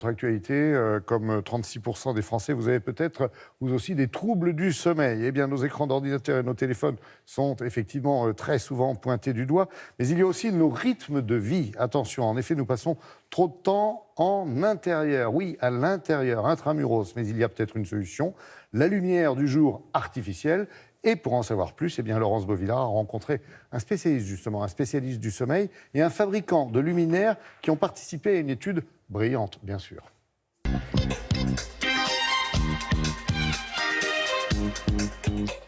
Votre actualité, comme 36% des Français, vous avez peut-être vous aussi des troubles du sommeil. Eh bien, nos écrans d'ordinateur et nos téléphones sont effectivement très souvent pointés du doigt, mais il y a aussi nos rythmes de vie. Attention, en effet, nous passons trop de temps en intérieur. Oui, à l'intérieur, intramuros, mais il y a peut-être une solution. La lumière du jour artificielle. Et pour en savoir plus, eh bien, Laurence Beauvillard a rencontré un spécialiste, justement, un spécialiste du sommeil et un fabricant de luminaires qui ont participé à une étude brillante, bien sûr.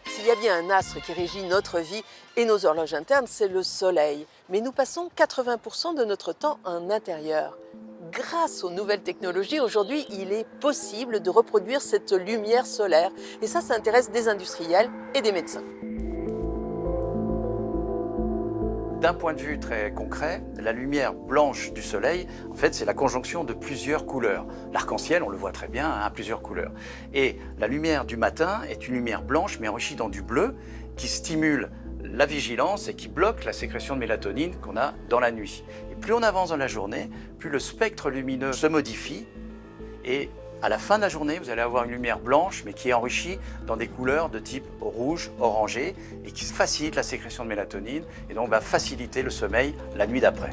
S'il y a bien un astre qui régit notre vie et nos horloges internes, c'est le Soleil. Mais nous passons 80% de notre temps en intérieur. Grâce aux nouvelles technologies, aujourd'hui, il est possible de reproduire cette lumière solaire. Et ça intéresse des industriels et des médecins. D'un point de vue très concret, la lumière blanche du soleil, en fait, c'est la conjonction de plusieurs couleurs. L'arc-en-ciel, on le voit très bien, a plusieurs couleurs. Et la lumière du matin est une lumière blanche, mais enrichie dans du bleu, qui stimule la vigilance et qui bloque la sécrétion de mélatonine qu'on a dans la nuit. Et plus on avance dans la journée, plus le spectre lumineux se modifie et à la fin de la journée, vous allez avoir une lumière blanche, mais qui est enrichie dans des couleurs de type rouge, orangé, et qui facilite la sécrétion de mélatonine, et donc va faciliter le sommeil la nuit d'après.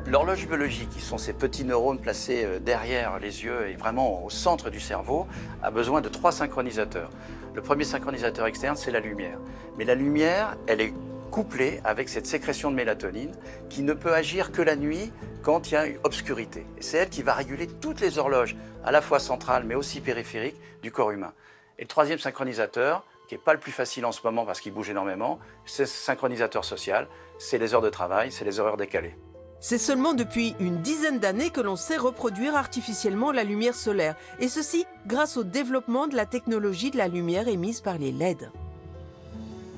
L'horloge biologique, qui sont ces petits neurones placés derrière les yeux et vraiment au centre du cerveau, a besoin de 3 synchronisateurs. Le premier synchronisateur externe, c'est la lumière. Mais la lumière, elle est couplée avec cette sécrétion de mélatonine qui ne peut agir que la nuit quand il y a une obscurité. Et c'est elle qui va réguler toutes les horloges, à la fois centrales mais aussi périphériques, du corps humain. Et le troisième synchronisateur, qui n'est pas le plus facile en ce moment parce qu'il bouge énormément, c'est ce synchronisateur social, c'est les heures de travail, c'est les horaires décalés. C'est seulement depuis une dizaine d'années que l'on sait reproduire artificiellement la lumière solaire. Et ceci grâce au développement de la technologie de la lumière émise par les LED.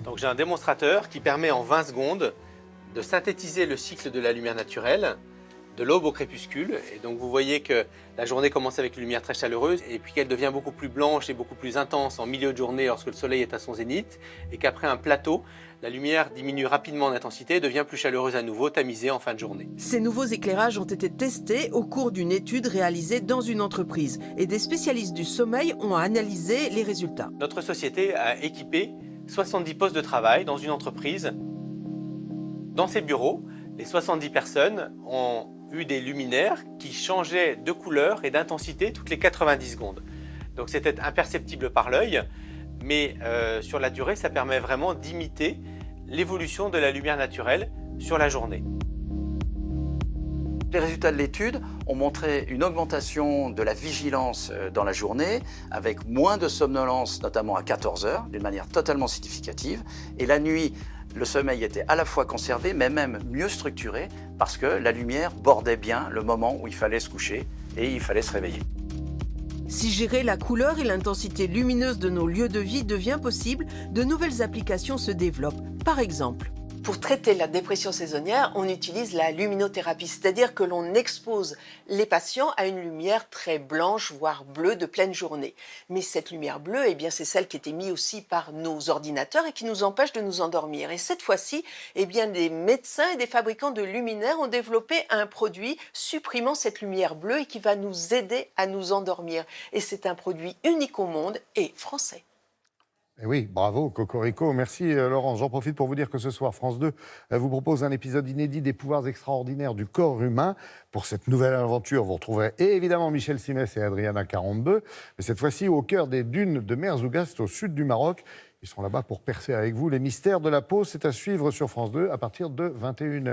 Donc j'ai un démonstrateur qui permet en 20 secondes de synthétiser le cycle de la lumière naturelle, de l'aube au crépuscule. Et donc vous voyez que la journée commence avec une lumière très chaleureuse et puis qu'elle devient beaucoup plus blanche et beaucoup plus intense en milieu de journée lorsque le soleil est à son zénith. Et qu'après un plateau, la lumière diminue rapidement en intensité et devient plus chaleureuse à nouveau, tamisée en fin de journée. Ces nouveaux éclairages ont été testés au cours d'une étude réalisée dans une entreprise. Et des spécialistes du sommeil ont analysé les résultats. Notre société a équipé 70 postes de travail dans une entreprise. Dans ces bureaux, les 70 personnes ont eu des luminaires qui changeaient de couleur et d'intensité toutes les 90 secondes. Donc c'était imperceptible par l'œil, mais sur la durée, ça permet vraiment d'imiter l'évolution de la lumière naturelle sur la journée. Les résultats de l'étude ont montré une augmentation de la vigilance dans la journée, avec moins de somnolence, notamment à 14 heures, d'une manière totalement significative. Et la nuit, le sommeil était à la fois conservé, mais même mieux structuré, parce que la lumière bordait bien le moment où il fallait se coucher et il fallait se réveiller. Si gérer la couleur et l'intensité lumineuse de nos lieux de vie devient possible, de nouvelles applications se développent. Par exemple, pour traiter la dépression saisonnière, on utilise la luminothérapie, c'est-à-dire que l'on expose les patients à une lumière très blanche, voire bleue, de pleine journée. Mais cette lumière bleue, eh bien, c'est celle qui est émise aussi par nos ordinateurs et qui nous empêche de nous endormir. Et cette fois-ci, eh bien, des médecins et des fabricants de luminaires ont développé un produit supprimant cette lumière bleue et qui va nous aider à nous endormir. Et c'est un produit unique au monde et français. Eh oui, bravo, Cocorico. Merci, Laurence. J'en profite pour vous dire que ce soir, France 2 vous propose un épisode inédit des pouvoirs extraordinaires du corps humain. Pour cette nouvelle aventure, vous retrouverez évidemment Michel Simès et Adriana Carambeu, mais cette fois-ci au cœur des dunes de Merzouga, au sud du Maroc. Ils sont là-bas pour percer avec vous les mystères de la peau. C'est à suivre sur France 2 à partir de 21h.